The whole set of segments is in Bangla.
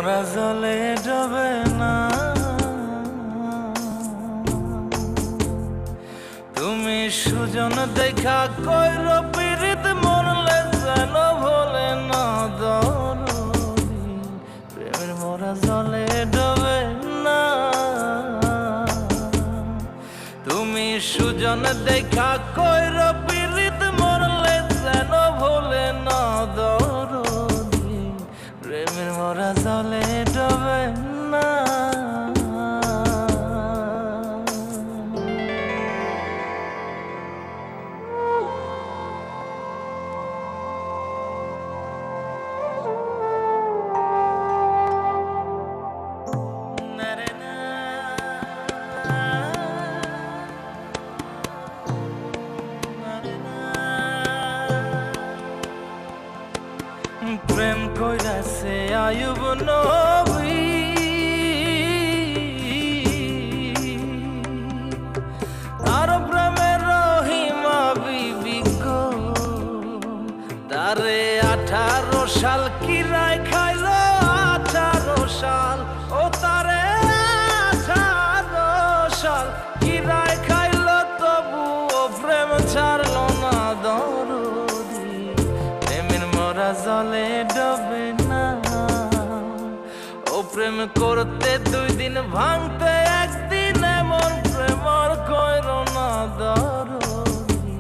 মরা জলে ডবে না, তুমি সুজন দেখা কইর পীড়িত মরলে যেন ভোলে না দরদি। প্রেমের মরা জলে ডবে না, তুমি সুজন দেখা কইর পীড়িত মরলে যেন ভোলে না দরদি। প্রেমের মরা জলে ডবে না। প্রেম কইরাছে আয়ুব নবী, তার প্রেমের রহিমা বিবি গো। তারে 18 সাল কিরায় খাইল, 18 সাল ও তারে 18 সাল কিরায় খাইল, তবু ও প্রেম ছাড়ল না দরদি। প্রেমের মরা জলে ডবে না, ও প্রেম করতে 2 দিন ভাঙতে 1 দিন, এমন প্রেম আর কইর না দরদি।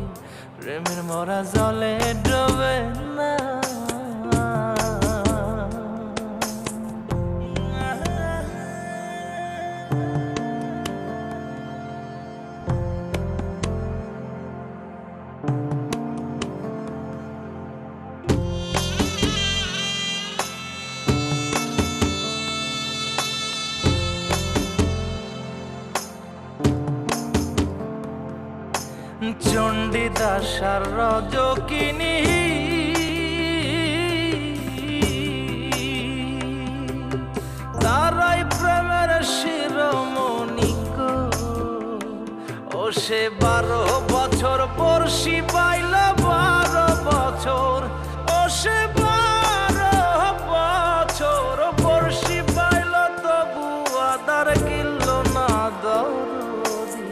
প্রেমের মরা জলে ডবে না। চণ্ডীদাস আর রজকিনী, তারাই প্রেমের শিরোমণি গো। ও সে 12 বছর বর্ষি পাইল, 12 বছর ও সে 12 বছর বর্ষি পাইল, তবু আদার কিনল না দরদি।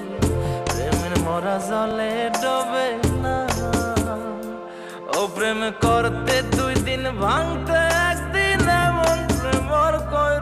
প্রেমের মরা জলে ডবে না, ও প্রেম করতে 2 দিন ভাঙতে 1 দিন, এমন প্রেম আর কইর